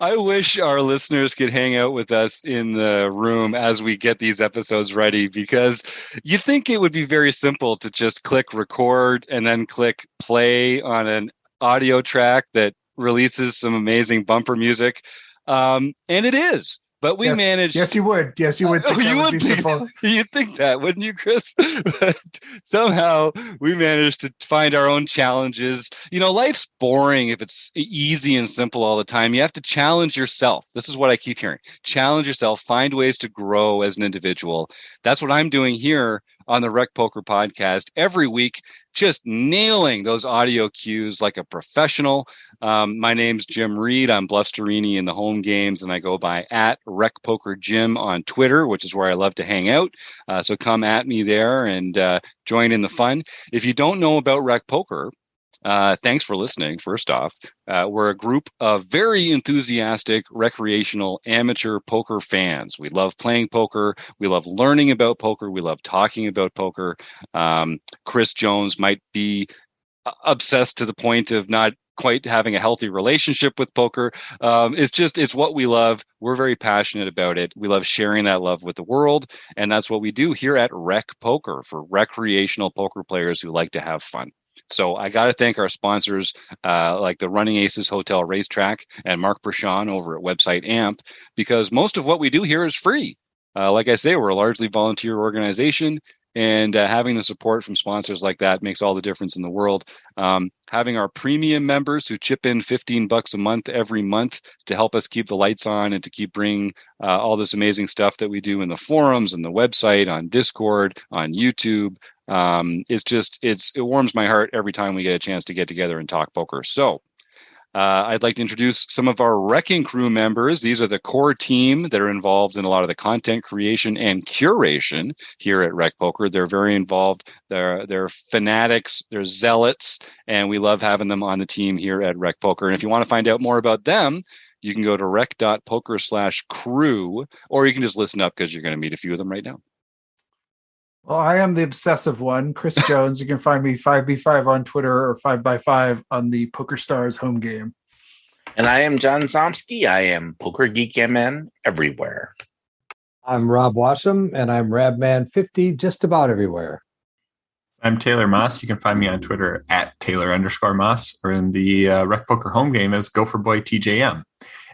I wish our listeners could hang out with us in the room as we get these episodes ready, because you think it would be very simple to just click record and then click play on an audio track that releases some amazing bumper music. And it is. But we managed. Yes, you would. Yes, you would think that would be simple. You'd think that, wouldn't you, Chris? But somehow we managed to find our own challenges. Life's boring if it's easy and simple all the time. You have to challenge yourself. This is what I keep hearing. Challenge yourself. Find ways to grow as an individual. That's what I'm doing here on the Rec Poker podcast every week, just nailing those audio cues like a professional. My name's Jim Reed. I'm Bluffsterini in the home games, and I go by @RecPokerJim on Twitter, which is where I love to hang out. So come at me there and join in the fun. If you don't know about Rec Poker, thanks for listening. First off, we're a group of very enthusiastic recreational amateur poker fans. We love playing poker. We love learning about poker. We love talking about poker. Chris Jones might be obsessed to the point of not quite having a healthy relationship with poker. It's what we love. We're very passionate about it. We love sharing that love with the world. And that's what we do here at Rec Poker for recreational poker players who like to have fun. So I got to thank our sponsors like the Running Aces Hotel Racetrack and Mark Prashon over at website AMP, because most of what we do here is free. Like I say, we're a largely volunteer organization, and having the support from sponsors like that makes all the difference in the world. Having our premium members who chip in $15 a month every month to help us keep the lights on and to keep bringing all this amazing stuff that we do in the forums and the website, on Discord, on YouTube. It warms my heart every time we get a chance to get together and talk poker. So I'd like to introduce some of our Wrecking Crew members. These are the core team that are involved in a lot of the content creation and curation here at Rec Poker. They're very involved. They're fanatics. They're zealots, and we love having them on the team here at Rec Poker. And if you want to find out more about them, you can go to rec.poker/crew, or you can just listen up because you're going to meet a few of them right now. Well, I am the obsessive one, Chris Jones. You can find me 5B5 on Twitter or 5x5 on the Poker Stars home game. And I am John Zomsky. I am Poker Geek MN everywhere. I'm Rob Washam, and I'm Rabman50 just about everywhere. I'm Taylor Moss. You can find me on Twitter @Taylor_Moss, or in the Rec Poker home game as Gopherboy TJM.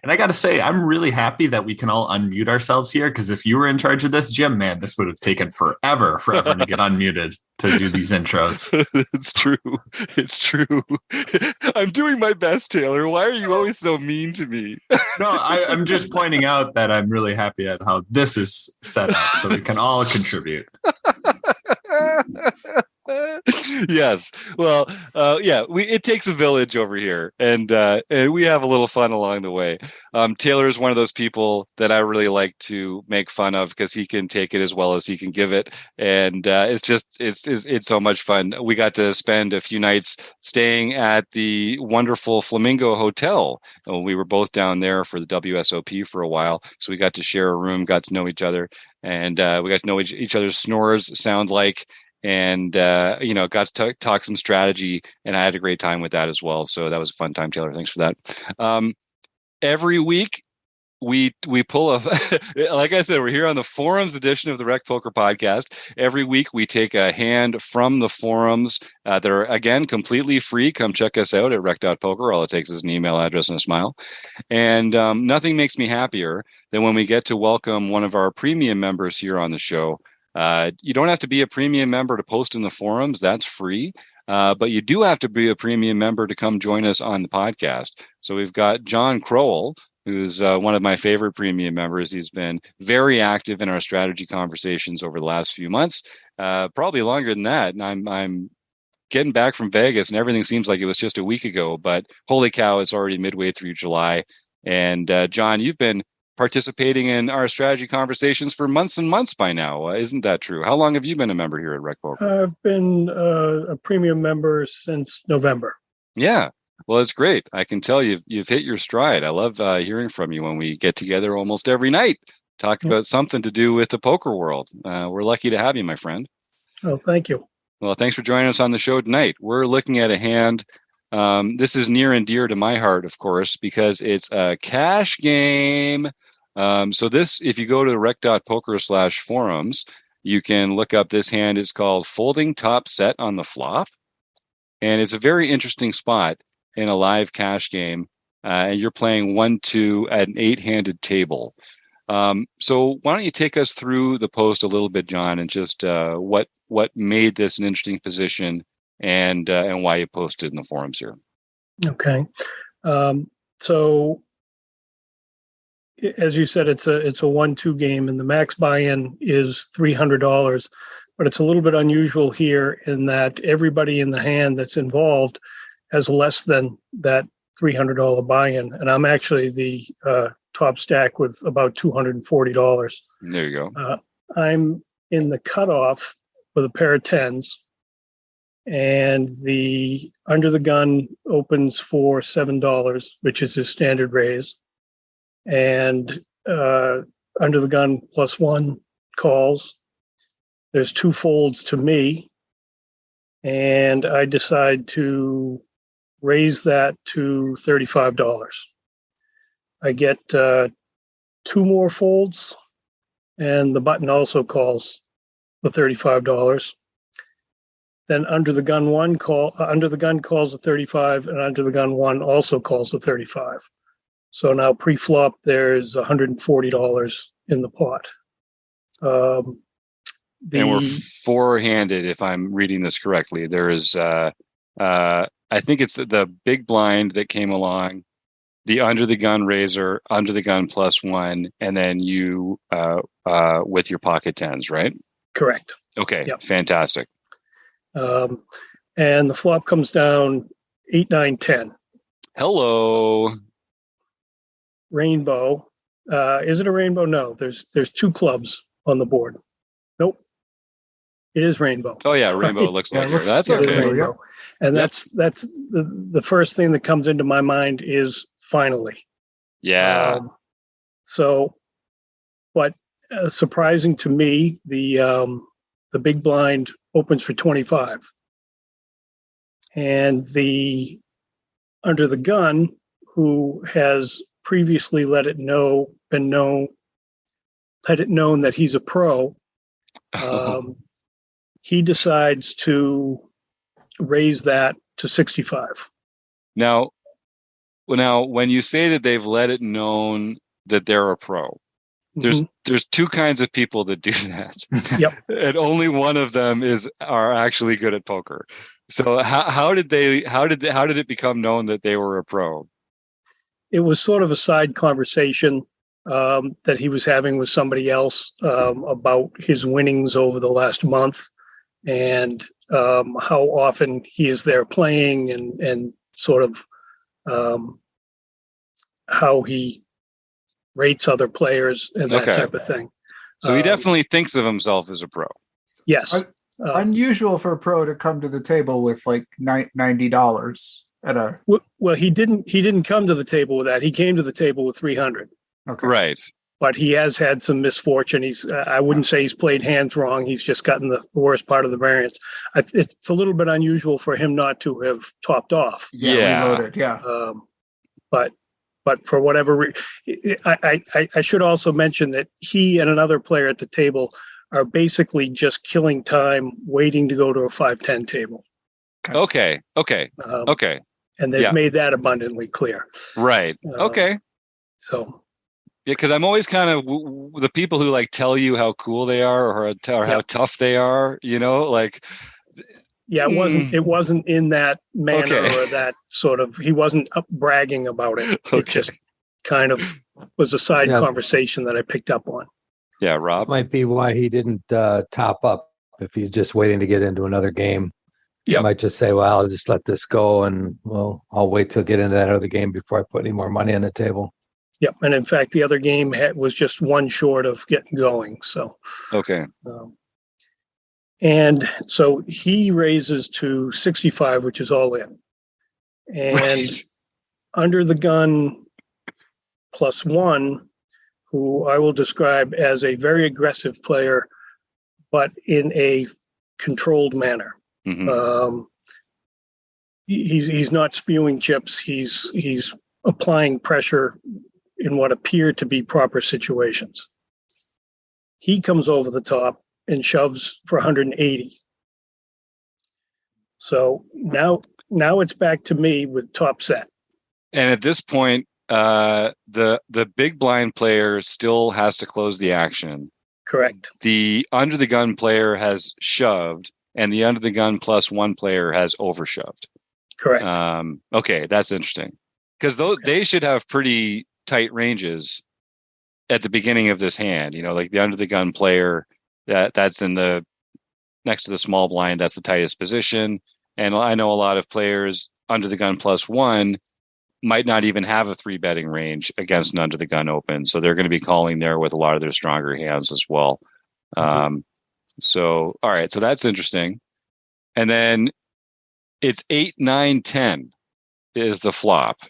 And I got to say, I'm really happy that we can all unmute ourselves here, because if you were in charge of this, Jim, man, this would have taken forever to get unmuted to do these intros. It's true. I'm doing my best, Taylor. Why are you always so mean to me? No, I'm just pointing out that I'm really happy at how this is set up so we can all contribute. Yes. Well, it takes a village over here, and we have a little fun along the way. Taylor is one of those people that I really like to make fun of, because he can take it as well as he can give it, and it's so much fun. We got to spend a few nights staying at the wonderful Flamingo Hotel. We were both down there for the WSOP for a while, so we got to share a room, got to know each other, and we got to know each other's snores sound like. And, got to talk some strategy, and I had a great time with that as well. So that was a fun time, Taylor. Thanks for that. Every week we pull like I said, we're here on the forums edition of the Rec Poker podcast. Every week we take a hand from the forums that are, again, completely free. Come check us out at rec.poker. All it takes is an email address and a smile. And nothing makes me happier than when we get to welcome one of our premium members here on the show. You don't have to be a premium member to post in the forums. That's free. But you do have to be a premium member to come join us on the podcast. So we've got John Crowell, who's one of my favorite premium members. He's been very active in our strategy conversations over the last few months, probably longer than that. And I'm getting back from Vegas, and everything seems like it was just a week ago. But holy cow, it's already midway through July. And John, you've been participating in our strategy conversations for months and months by now. Isn't that true? How long have you been a member here at Rec Poker? I've been a premium member since November. Yeah. Well, it's great. I can tell you've hit your stride. I love hearing from you when we get together almost every night, talk about something to do with the poker world. We're lucky to have you, my friend. Oh, thank you. Well, thanks for joining us on the show tonight. We're looking at a hand This is near and dear to my heart, of course, because it's a cash game. So this, if you go to rec.poker/forums, you can look up this hand. It's called Folding Top Set on the Flop. And it's a very interesting spot in a live cash game. And you're playing 1-2 at an 8-handed table. So why don't you take us through the post a little bit, John, and just what made this an interesting position and why you posted in the forums here. Okay. So as you said, it's a 1-2 game, and the max buy-in is $300. But it's a little bit unusual here in that everybody in the hand that's involved has less than that $300 buy-in, and I'm actually the top stack with about $240. There you go. I'm in the cutoff with a pair of tens, and the under the gun opens for $7, which is his standard raise, and under the gun +1 calls. There's 2 folds to me, and I decide to raise that to $35. I get 2 more folds, and the button also calls the $35. Then under the gun calls the 35, and under the gun 1 also calls the 35. So now pre-flop there's $140 in the pot. And we're 4-handed, if I'm reading this correctly. There is, I think it's the big blind that came along, the under the gun raiser, under the gun +1, and then you with your pocket tens, right? Correct. Okay, Yep. Fantastic. And the flop comes down 8, 9, 10. Hello. Rainbow. Is it a rainbow? No, there's 2 clubs on the board. Nope. It is rainbow. Oh yeah, rainbow looks like it. That's It is okay. rainbow. And that's the first thing that comes into my mind is finally. Yeah. So, but surprising to me, the big blind opens for 25, and the under the gun, who has previously let it known that he's a pro, he decides to raise that to 65. Now, when you say that they've let it known that they're a pro, there's 2 kinds of people that do that. Yep. And only one of them are actually good at poker. So how did it become known that they were a pro? It was sort of a side conversation that he was having with somebody else about his winnings over the last month, and how often he is there playing, and sort of how he rates other players and that type of thing. So he definitely thinks of himself as a pro. Yes. Unusual for a pro to come to the table with like $90 at a. Well, he didn't come to the table with that. He came to the table with 300. Okay. Right. But he has had some misfortune. I wouldn't say he's played hands wrong. He's just gotten the worst part of the variance. It's a little bit unusual for him not to have topped off. Reloaded. Yeah. But for whatever reason, I should also mention that he and another player at the table are basically just killing time, waiting to go to a 5-10 table. Okay. And they've made that abundantly clear. Right. Okay. So. Yeah, because I'm always kind of the people who like tell you how cool they are or how tough they are. Like. Yeah, it wasn't in that manner or that sort of. He wasn't bragging about it. It just kind of was a side conversation that I picked up on. Yeah, Rob. Might be why he didn't top up. If he's just waiting to get into another game, he might just say, "Well, I'll just let this go, and I'll wait till get into that other game before I put any more money on the table." Yep, and in fact, the other game was just 1 short of getting going. So okay. And so he raises to 65, which is all in. And under the gun +1, who I will describe as a very aggressive player, but in a controlled manner. Mm-hmm. he's not spewing chips. He's applying pressure in what appear to be proper situations. He comes over the top and shoves for 180. So now it's back to me with top set. And at this point, the big blind player still has to close the action. Correct. The under the gun player has shoved, and the under the gun +1 player has overshoved. Correct. Okay, that's interesting, because they should have pretty tight ranges at the beginning of this hand. You know, like the under the gun player that's in the next to the small blind, that's the tightest position. And I know a lot of players under the gun +1 might not even have a 3-betting range against an under the gun open. So they're going to be calling there with a lot of their stronger hands as well. So, all right. So that's interesting. And then it's 8, 9, 10 is the flop.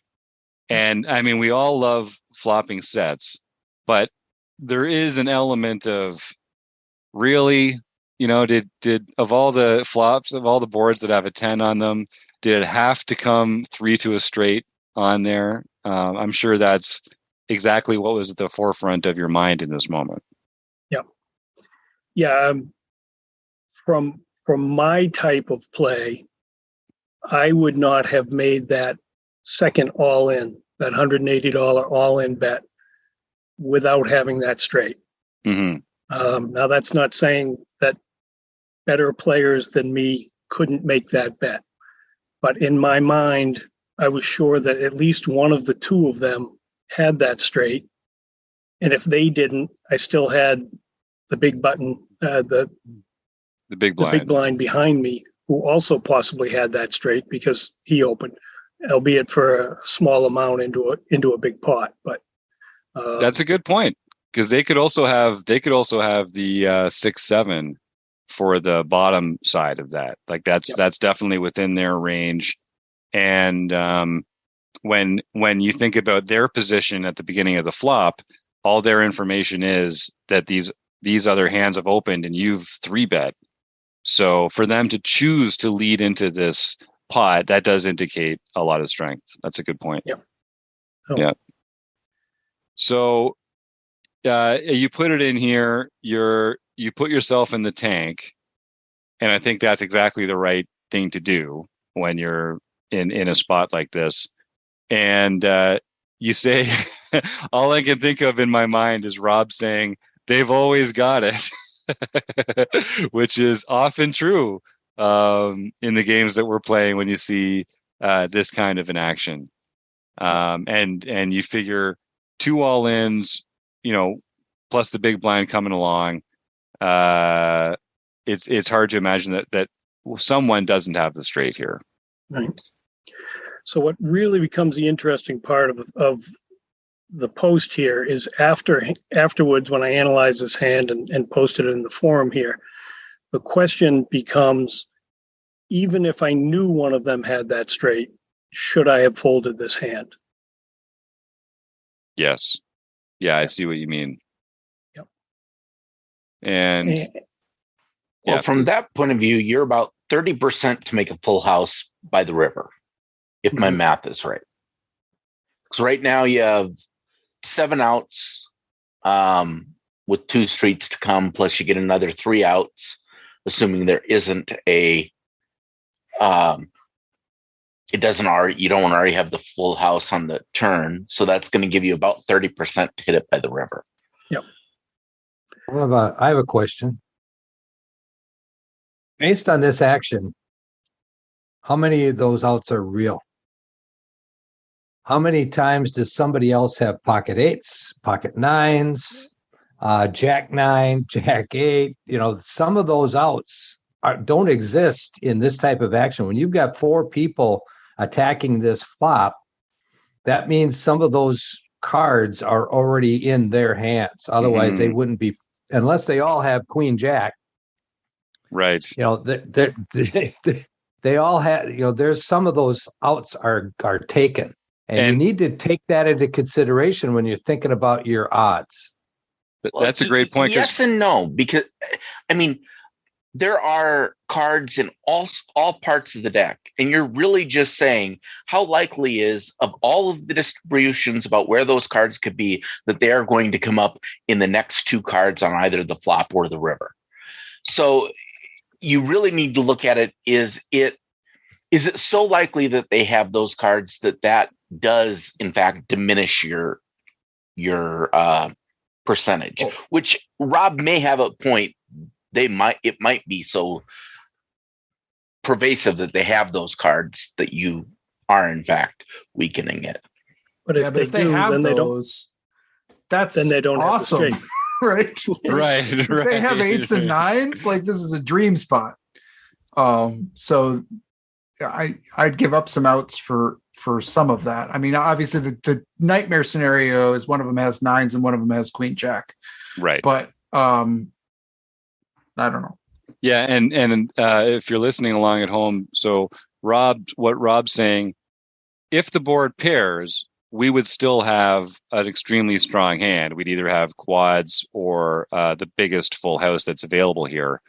And I mean, we all love flopping sets, but there is an element of really, you know, did of all the flops, of all the boards that have a 10 on them, did it have to come 3 to a straight on there? I'm sure that's exactly what was at the forefront of your mind in this moment. Yeah. From my type of play, I would not have made that second all-in, that $180 all-in bet without having that straight. Mm-hmm. Now, that's not saying that better players than me couldn't make that bet. But in my mind, I was sure that at least one of the two of them had that straight. And if they didn't, I still had the big button, the big blind behind me, who also possibly had that straight because he opened, albeit for a small amount into a big pot. But that's a good point, because they could also have the 6-7 for the bottom side of that. Like that's definitely within their range. And when you think about their position at the beginning of the flop, all their information is that these other hands have opened and you've 3-bet. So for them to choose to lead into this pot, that does indicate a lot of strength. That's a good point. Yep. Yeah. So you put it in here, you put yourself in the tank, and I think that's exactly the right thing to do when you're in a spot like this. And you say, all I can think of in my mind is Rob saying, they've always got it, which is often true in the games that we're playing when you see this kind of an action. And you figure 2 all-ins, you know, plus the big blind coming along. It's hard to imagine that someone doesn't have the straight here. Right. So what really becomes the interesting part of the post here is afterwards, when I analyze this hand and posted it in the forum here, the question becomes, even if I knew one of them had that straight, should I have folded this hand? Yes. Yeah, I see what you mean. Yep. And well, from that point of view, you're about 30% to make a full house by the river, if my math is right. So right now you have 7 outs with 2 streets to come, plus you get another 3 outs, assuming there isn't you don't already have the full house on the turn. So that's going to give you about 30% to hit it by the river. Yep. I have a question. Based on this action, how many of those outs are real? How many times does somebody else have pocket 8s, pocket 9s, jack 9, jack 8? You know, some of those outs don't exist in this type of action. When you've got 4 people attacking this flop, that means some of those cards are already in their hands. Otherwise, they wouldn't be, unless they all have queen jack. Right. You know, they all have, you know, there's some of those outs are taken. And you need to take that into consideration when you're thinking about your odds. That's a great point. Yes and no, because I mean, there are cards in all parts of the deck, and you're really just saying how likely is of all of the distributions about where those cards could be that they are going to come up in the next 2 cards on either the flop or the river. So you really need to look at it. Is it so likely that they have those cards that does in fact diminish your percentage? Which Rob may have a point. It might be so pervasive that they have those cards that you are in fact weakening it. But if they do, have then those, then they don't awesome. have the straight. Right. Right. If they have 8s and 9s, like this is a dream spot. So I'd give up some outs for some of that. I mean, obviously the nightmare scenario is one of them has 9s and one of them has queen jack. Right. But I don't know. Yeah, and if you're listening along at home, so what Rob's saying, if the board pairs, we would still have an extremely strong hand. We'd either have quads or the biggest full house that's available here.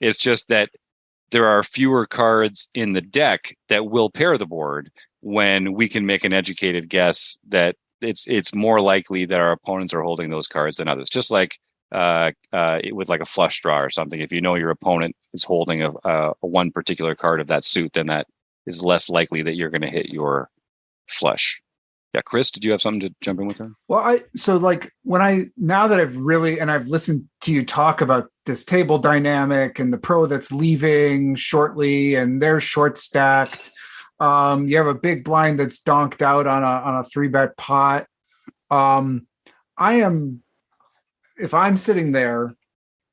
It's just that there are fewer cards in the deck that will pair the board when we can make an educated guess that it's more likely that our opponents are holding those cards than others. Just like with like a flush draw or something, if you know your opponent is holding a one particular card of that suit, then that is less likely that you're going to hit your flush. Yeah, Chris, did you have something to jump in with her? Well, now that I've listened to you talk about this table dynamic and the pro that's leaving shortly and they're short stacked. You have a big blind that's donked out on a 3-bet pot. If I'm sitting there,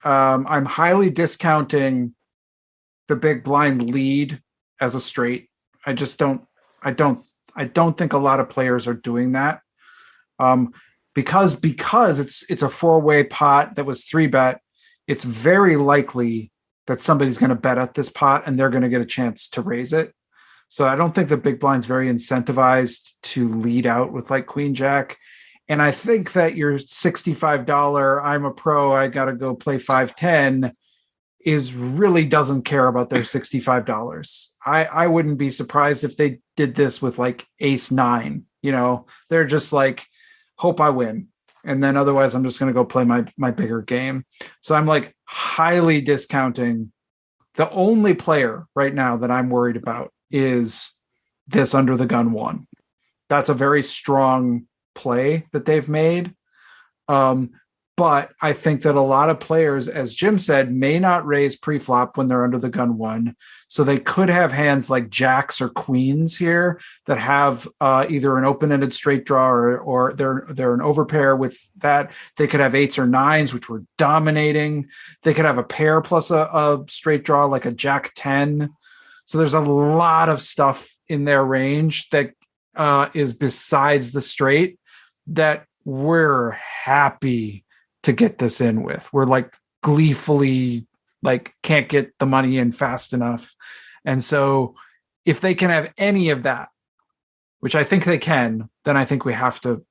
I'm highly discounting the big blind lead as a straight. I don't think a lot of players are doing that. Because it's a 4-way pot that was 3-bet, it's very likely that somebody's going to bet at this pot and they're going to get a chance to raise it. So I don't think the big blind's very incentivized to lead out with like queen jack. And I think that your $65, I'm a pro, I got to go play 5-10 really doesn't care about their $65. I wouldn't be surprised if they did this with like ace 9, they're just like, hope I win. And then otherwise I'm just going to go play my bigger game. So I'm like highly discounting. The only player right now that I'm worried about is this under the gun 1. That's a very strong play that they've made. But I think that a lot of players, as Jim said, may not raise pre-flop when they're under the gun 1. So they could have hands like jacks or queens here that have either an open-ended straight draw or they're an overpair with that. They could have 8s or 9s, which were dominating. They could have a pair plus a straight draw like a jack 10. So there's a lot of stuff in their range that is besides the straight that we're happy to get this in with. We're like gleefully like can't get the money in fast enough. And so if they can have any of that, which I think they can, then I think we have to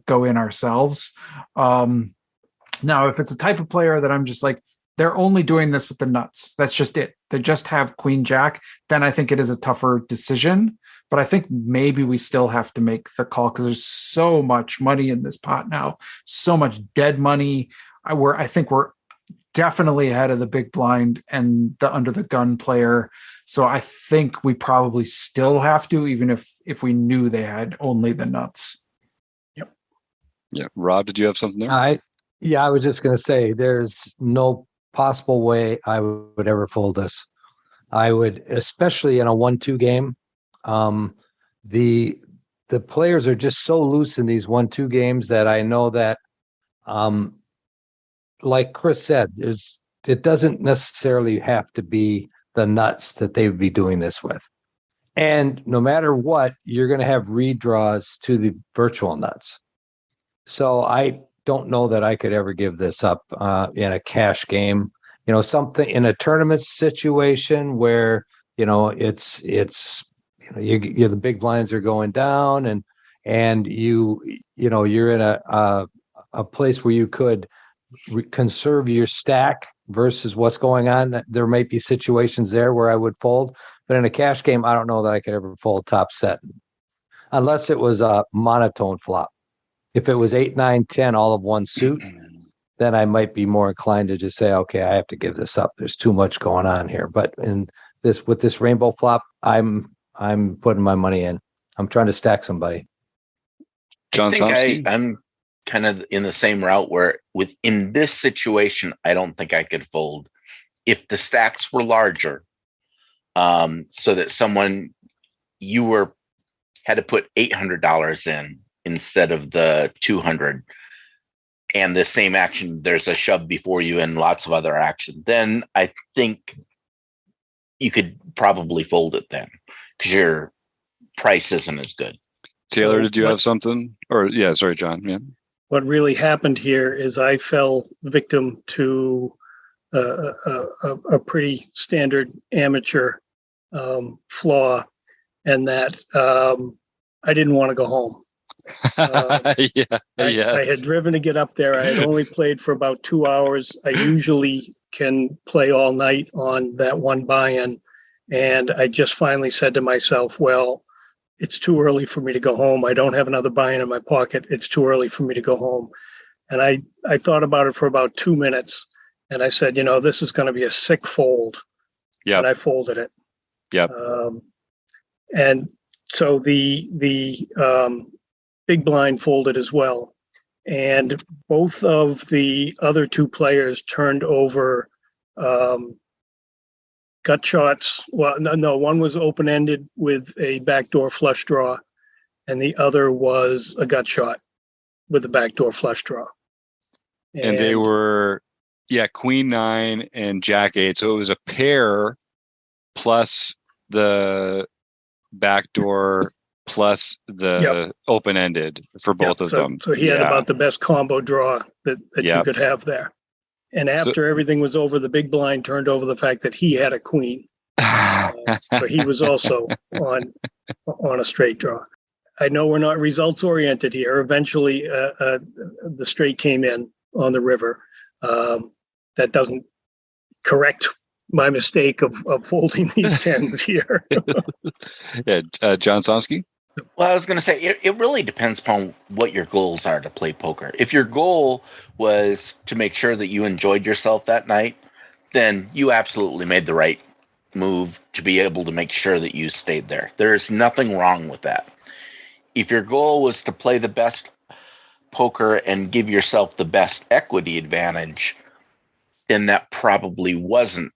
go in ourselves. Now, if it's a type of player that I'm just like, they're only doing this with the nuts, that's just it, they just have queen jack, then I think it is a tougher decision. But I think maybe we still have to make the call because there's so much money in this pot now, so much dead money. I think we're definitely ahead of the big blind and the under the gun player. So I think we probably still have to, even if we knew they had only the nuts. Yep. Yeah. Rob, did you have something there? I was just going to say there's no possible way I would ever fold this. I would, especially in a 1-2 game. The players are just so loose in these 1-2 games that I know that, like Chris said, it doesn't necessarily have to be the nuts that they would be doing this with. And no matter what, you're going to have redraws to the virtual nuts. So I don't know that I could ever give this up in a cash game, something in a tournament situation where, it's you're the big blinds are going down and you're in a place where you could conserve your stack versus what's going on. There might be situations there where I would fold, but in a cash game, I don't know that I could ever fold top set unless it was a monotone flop. If it was 8, 9, 10, all of one suit, then I might be more inclined to just say, okay, I have to give this up. There's too much going on here. But with this rainbow flop, I'm putting my money in. I'm trying to stack somebody. John Somsky? I'm kind of in the same route where in this situation, I don't think I could fold. If the stacks were larger, so that had to put $800 in instead of the 200, and the same action, there's a shove before you and lots of other action, then I think you could probably fold it then because your price isn't as good. Taylor, did you have something? Or yeah, sorry, John. Yeah. What really happened here is I fell victim to a pretty standard amateur flaw, and that I didn't want to go home. Yes. I had driven to get up there. I had only played for about 2 hours. I usually can play all night on that one buy-in. And I just finally said to myself, well, it's too early for me to go home. I don't have another buy-in in my pocket. It's too early for me to go home. And I thought about it for about 2 minutes. And I said, this is going to be a sick fold. Yeah. And I folded it. Yep. And so the big blind folded as well. And both of the other two players turned over gut shots. Well, no, one was open-ended with a backdoor flush draw, and the other was a gut shot with a backdoor flush draw. And they were, Queen 9 and Jack 8. So it was a pair plus the backdoor plus the open-ended for both of them. So he had about the best combo draw that you could have there. And after everything was over, the big blind turned over the fact that he had a queen. So he was also on a straight draw. I know we're not results oriented here. Eventually, the straight came in on the river. That doesn't correct my mistake of folding these tens here. John Somsky? Well, I was going to say, it really depends upon what your goals are to play poker. If your goal was to make sure that you enjoyed yourself that night, then you absolutely made the right move to be able to make sure that you stayed there. There's nothing wrong with that. If your goal was to play the best poker and give yourself the best equity advantage, then that probably wasn't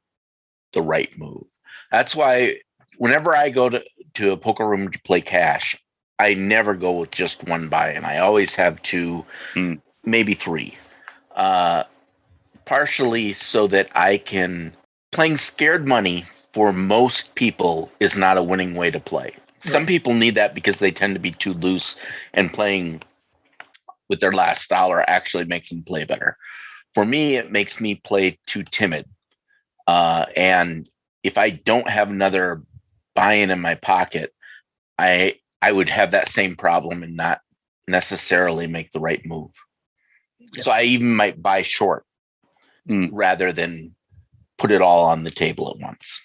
the right move. That's why whenever I go to a poker room to play cash, I never go with just one buy-in. I always have 2, maybe 3. Partially so that playing scared money for most people is not a winning way to play. Some people need that because they tend to be too loose, and playing with their last dollar actually makes them play better. For me, it makes me play too timid. And if I don't have another buy-in in my pocket, I would have that same problem and not necessarily make the right move. Yeah. So I even might buy short rather than put it all on the table at once.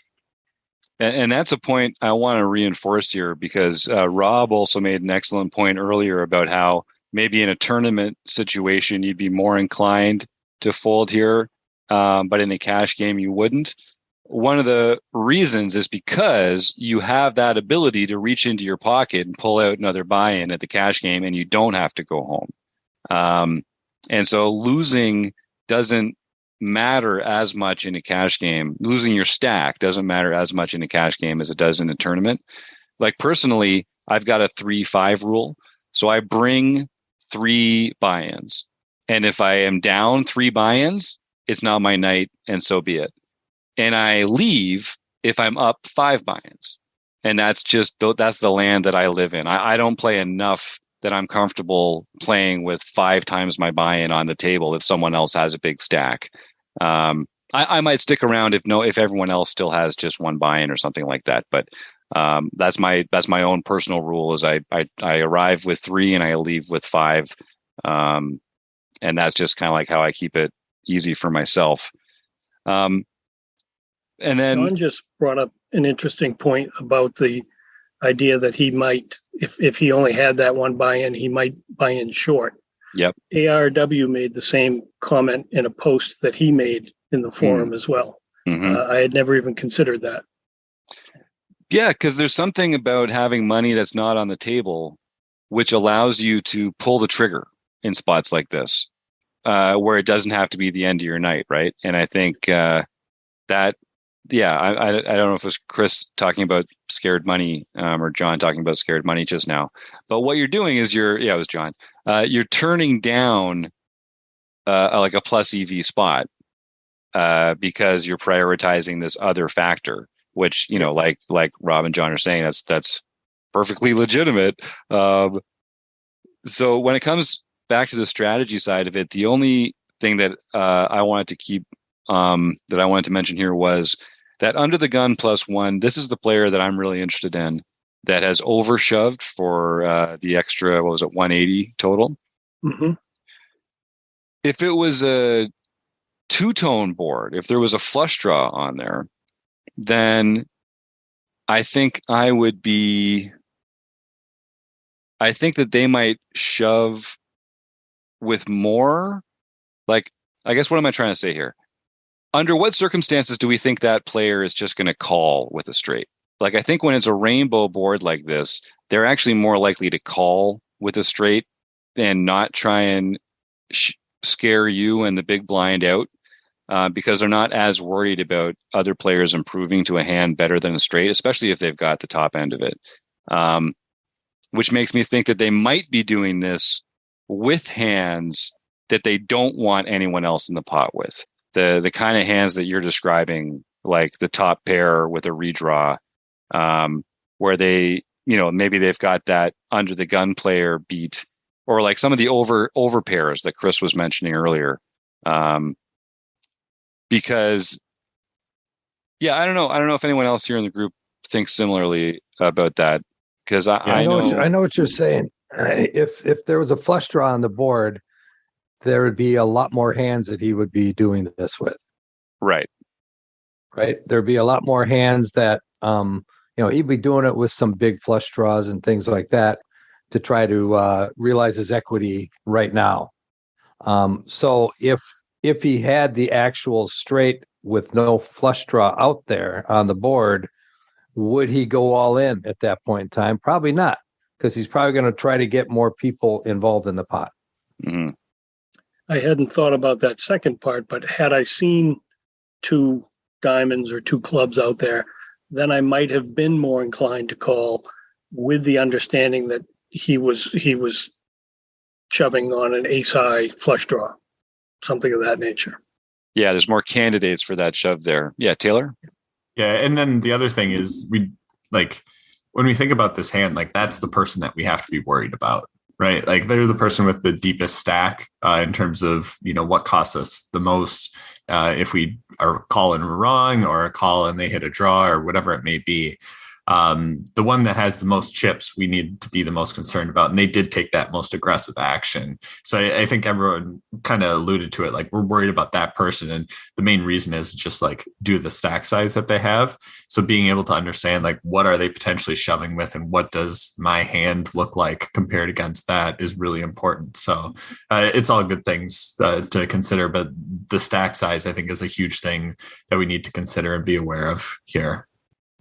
And that's a point I want to reinforce here, because Rob also made an excellent point earlier about how maybe in a tournament situation, you'd be more inclined to fold here, but in a cash game, you wouldn't. One of the reasons is because you have that ability to reach into your pocket and pull out another buy-in at the cash game, and you don't have to go home. And so losing doesn't matter as much in a cash game. Losing your stack doesn't matter as much in a cash game as it does in a tournament. Like personally, I've got a 3-5 rule. So I bring 3 buy-ins. And if I am down 3 buy-ins, it's not my night, and so be it. And I leave if I'm up 5 buy-ins. And that's the land that I live in. I don't play enough that I'm comfortable playing with 5 times my buy-in on the table if someone else has a big stack. I might stick around if everyone else still has just 1 buy-in or something like that. But that's my own personal rule. Is I arrive with 3 and I leave with 5, and that's just kind of like how I keep it easy for myself. And then John just brought up an interesting point about the idea that he might, if he only had that one buy-in, he might buy in short. Yep. ARW made the same comment in a post that he made in the forum as well. I had never even considered that. Yeah, because there's something about having money that's not on the table, which allows you to pull the trigger in spots like this, where it doesn't have to be the end of your night, right? And I think that, yeah, I don't know if it was Chris talking about scared money or John talking about scared money just now, but what you're doing is it was John. You're turning down like a plus EV spot because you're prioritizing this other factor, which, you know, like Rob and John are saying, that's perfectly legitimate. So when it comes back to the strategy side of it, the only thing that I wanted to keep that I wanted to mention here was that under the gun +1, this is the player that I'm really interested in that has overshoved for the extra, 180 total. Mm-hmm. If it was a two-tone board, if there was a flush draw on there, then I think that they might shove with more. Like, I guess, what am I trying to say here? Under what circumstances do we think that player is just going to call with a straight? Like, I think when it's a rainbow board like this, they're actually more likely to call with a straight and not try and scare you and the big blind out because they're not as worried about other players improving to a hand better than a straight, especially if they've got the top end of it. Which makes me think that they might be doing this with hands that they don't want anyone else in the pot with. The kind of hands that you're describing, like the top pair with a redraw, where they, you know, maybe they've got that under the gun player beat, or like some of the over pairs that Chris was mentioning earlier. Because, yeah, I don't know if anyone else here in the group thinks similarly about that. Because I know what you're saying. If there was a flush draw on the board, there would be a lot more hands that he would be doing this with. Right. There'd be a lot more hands that, he'd be doing it with some big flush draws and things like that to try to realize his equity right now. So if he had the actual straight with no flush draw out there on the board, would he go all in at that point in time? Probably not, because he's probably going to try to get more people involved in the pot. Mm-hmm. I hadn't thought about that second part, but had I seen two diamonds or two clubs out there, then I might have been more inclined to call with the understanding that he was shoving on an ace-high flush draw, something of that nature. Yeah, there's more candidates for that shove there. Yeah, Taylor? Yeah, and then the other thing is when we think about this hand, like that's the person that we have to be worried about. Right. Like they're the person with the deepest stack in terms of, you know, what costs us the most if we are calling wrong or a call and they hit a draw or whatever it may be. The one that has the most chips, we need to be the most concerned about. And they did take that most aggressive action. So I think everyone kind of alluded to it. Like we're worried about that person. And the main reason is just like due to the stack size that they have. So being able to understand like what are they potentially shoving with and what does my hand look like compared against that is really important. So it's all good things to consider. But the stack size, I think, is a huge thing that we need to consider and be aware of here.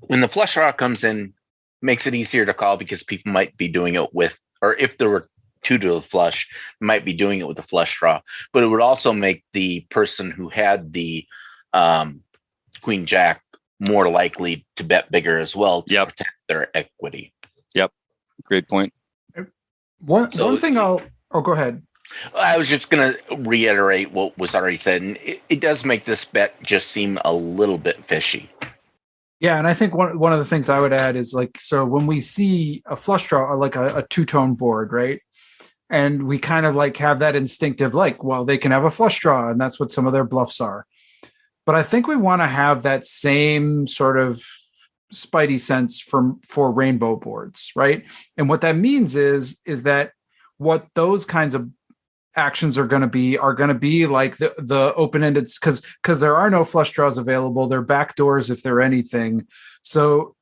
When the flush draw comes in, makes it easier to call because people might be doing it with, or if there were two to the flush, might be doing it with a flush draw. But it would also make the person who had the queen jack more likely to bet bigger as well to protect their equity. Yep. Great point. One thing go ahead. I was just going to reiterate what was already said. And it does make this bet just seem a little bit fishy. Yeah, and I think one of the things I would add is like, so when we see a flush draw, like a two-tone board, right? And we kind of like have that instinctive, like, well, they can have a flush draw, and that's what some of their bluffs are. But I think we want to have that same sort of spidey sense for rainbow boards, right? And what that means is that what those kinds of actions are going to be like the open-ended, because there are no flush draws available. They're backdoors if they're anything. So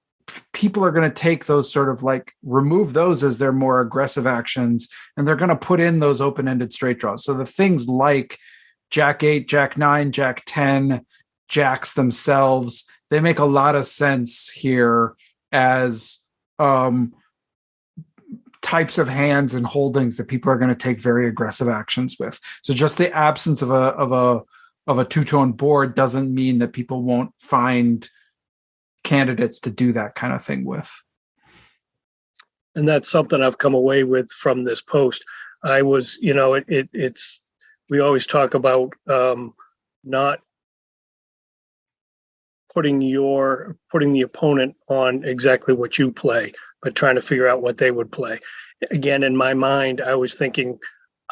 people are going to take those sort of like remove those as their more aggressive actions, and they're going to put in those open-ended straight draws. So the things like Jack 8, Jack 9, Jack 10, jacks themselves, they make a lot of sense here as types of hands and holdings that people are going to take very aggressive actions with. So just the absence of a two-tone board doesn't mean that people won't find candidates to do that kind of thing with. And that's something I've come away with from this post. I was, it's we always talk about not putting the opponent on exactly what you play, but trying to figure out what they would play. Again, in my mind, I was thinking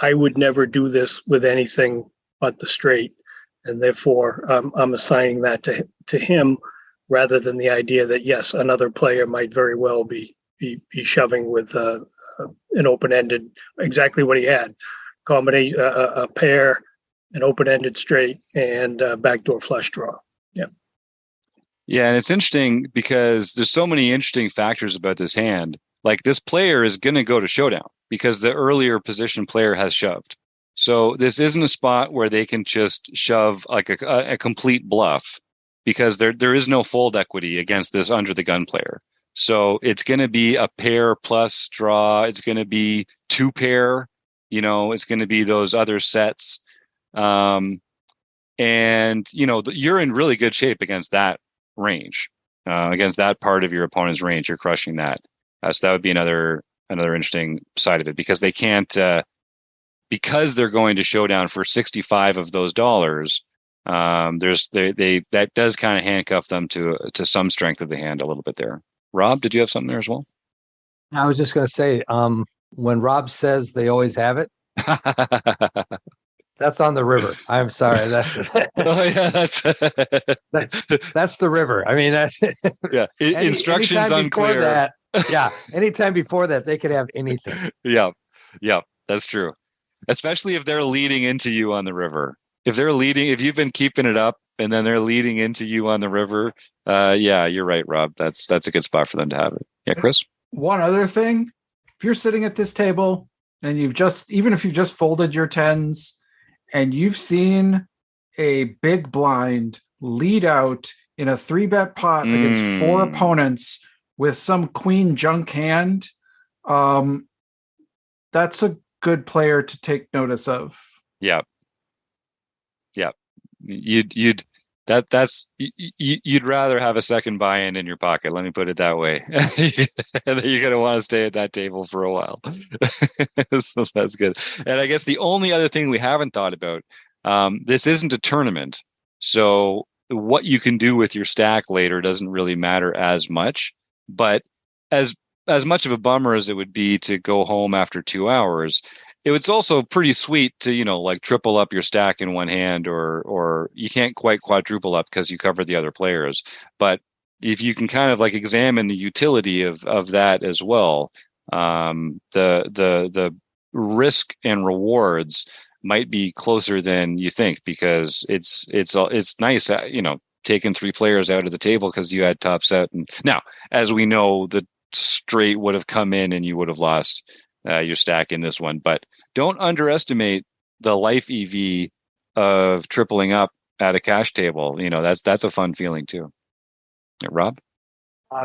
I would never do this with anything but the straight, and therefore I'm assigning that to him, rather than the idea that yes, another player might very well be shoving with an open-ended, exactly what he had, combination, a pair, an open-ended straight, and backdoor flush draw. Yeah. Yeah, and it's interesting because there's so many interesting factors about this hand. Like, this player is going to go to showdown because the earlier position player has shoved. So this isn't a spot where they can just shove like a complete bluff, because there is no fold equity against this under the gun player. So it's going to be a pair plus draw. It's going to be two pair. It's going to be those other sets. And you're in really good shape against that range, against that part of your opponent's range. You're crushing that. So that would be another interesting side of it, because they can't, because they're going to showdown for 65 of those dollars. That does kind of handcuff them to some strength of the hand a little bit there. Rob, did you have something there as well? I was just going to say, when Rob says they always have it, that's on the river. I'm sorry. That's that's the river. I mean, that's yeah. Instructions unclear. Anytime before that, they could have anything. Yeah, that's true. Especially if they're leading into you on the river. If you've been keeping it up and then they're leading into you on the river, yeah, you're right, Rob. That's a good spot for them to have it. Yeah, Chris? One other thing, if you're sitting at this table and even if you've just folded your tens and you've seen a big blind lead out in a 3-bet pot against 4 opponents with some queen junk hand, that's a good player to take notice of. Yeah. You'd rather have a second buy-in in your pocket. Let me put it that way. You're going to want to stay at that table for a while. So that's good. And I guess the only other thing we haven't thought about, this isn't a tournament, so what you can do with your stack later doesn't really matter as much. But as much of a bummer as it would be to go home after 2 hours, it was also pretty sweet to, like triple up your stack in one hand, or you can't quite quadruple up because you cover the other players. But if you can kind of like examine the utility of that as well, the risk and rewards might be closer than you think, because it's nice, taking 3 players out of the table because you had top set. And now, as we know, the straight would have come in and you would have lost your stack in this one. But don't underestimate the life EV of tripling up at a cash table. That's a fun feeling too. Yeah, Rob?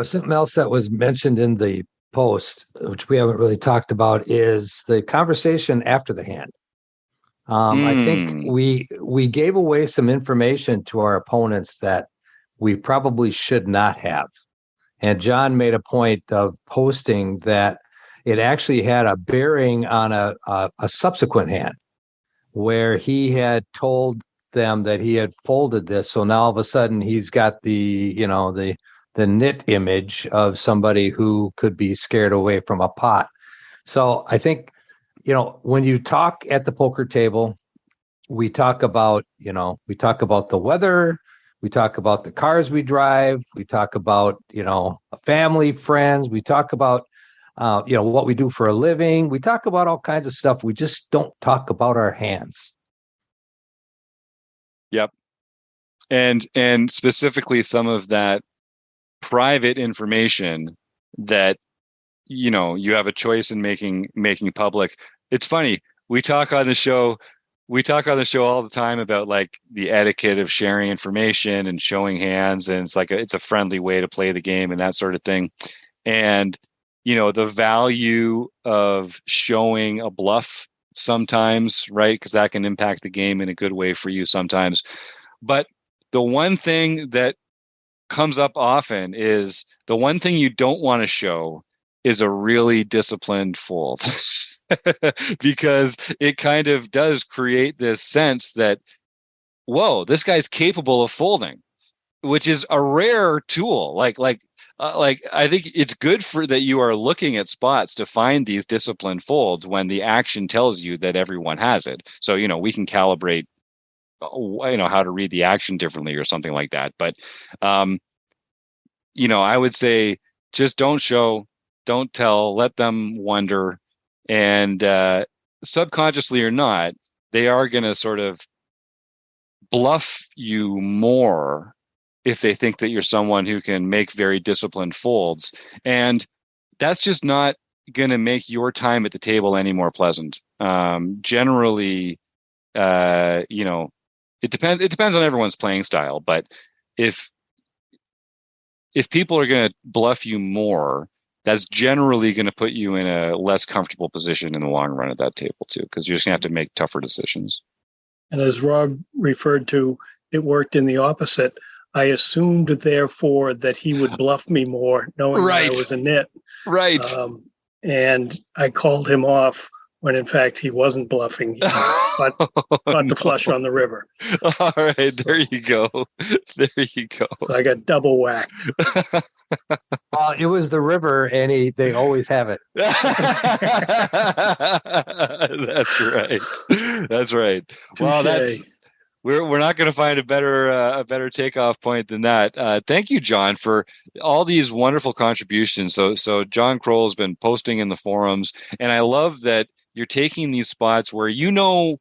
Something else that was mentioned in the post, which we haven't really talked about, is the conversation after the hand. I think we gave away some information to our opponents that we probably should not have. And John made a point of posting that it actually had a bearing on a subsequent hand where he had told them that he had folded this. So now all of a sudden he's got the knit image of somebody who could be scared away from a pot. So I think, when you talk at the poker table, we talk about the weather, we talk about the cars we drive, we talk about, family, friends, we talk about what we do for a living. We talk about all kinds of stuff. We just don't talk about our hands. Yep. And specifically some of that private information that, you have a choice in making public. It's funny. We talk on the show all the time about like the etiquette of sharing information and showing hands. And it's a friendly way to play the game and that sort of thing. And, the value of showing a bluff sometimes, right? Because that can impact the game in a good way for you sometimes. But the one thing that comes up often is the one thing you don't want to show is a really disciplined fold. Because it kind of does create this sense that, whoa, this guy's capable of folding, which is a rare tool. Like I think it's good for that you are looking at spots to find these disciplined folds when the action tells you that everyone has it. So, we can calibrate, how to read the action differently or something like that. But, I would say just don't show, don't tell, let them wonder. And subconsciously or not, they are going to sort of bluff you more if they think that you're someone who can make very disciplined folds. And that's just not going to make your time at the table any more pleasant. Generally, it depends on everyone's playing style. But if people are going to bluff you more, that's generally going to put you in a less comfortable position in the long run at that table too, because you're just going to have to make tougher decisions. And as Rob referred to, it worked in the opposite. I assumed, therefore, that he would bluff me more, knowing that I was a nit. Right. And I called him off when, in fact, he wasn't bluffing. He got the flush on the river. All right. There you go. There you go. So I got double whacked. Well, it was the river, and they always have it. That's right. Touché. Well, we're not going to find a better takeoff point than that. Thank you, John, for all these wonderful contributions. So John Kroll has been posting in the forums, and I love that you're taking these spots where you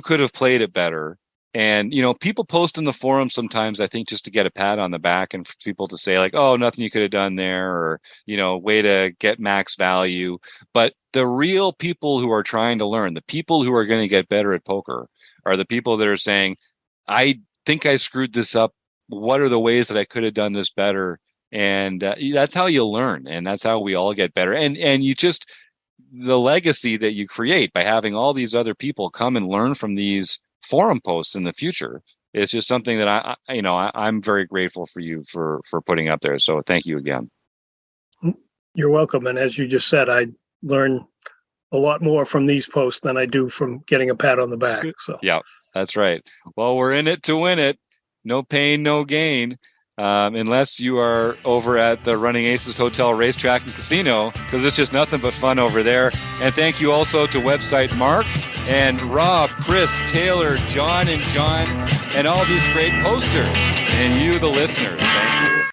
could have played it better. And, people post in the forum sometimes, I think, just to get a pat on the back and for people to say like, oh, nothing you could have done there, or, way to get max value. But the real people who are trying to learn, the people who are going to get better at poker, are the people that are saying, I think I screwed this up. What are the ways that I could have done this better? And that's how you learn. And that's how we all get better. And you just, the legacy that you create by having all these other people come and learn from these forum posts in the future is just something that I'm very grateful for you for putting up there. So thank you again. You're welcome. And as you just said, I learn a lot more from these posts than I do from getting a pat on the back. So yeah, that's right. Well, we're in it to win it. No pain, no gain. Unless you are over at the Running Aces Hotel Racetrack and Casino, because it's just nothing but fun over there. And thank you also to website Mark and Rob, Chris, Taylor, John, and all these great posters, and you, the listeners. Thank you.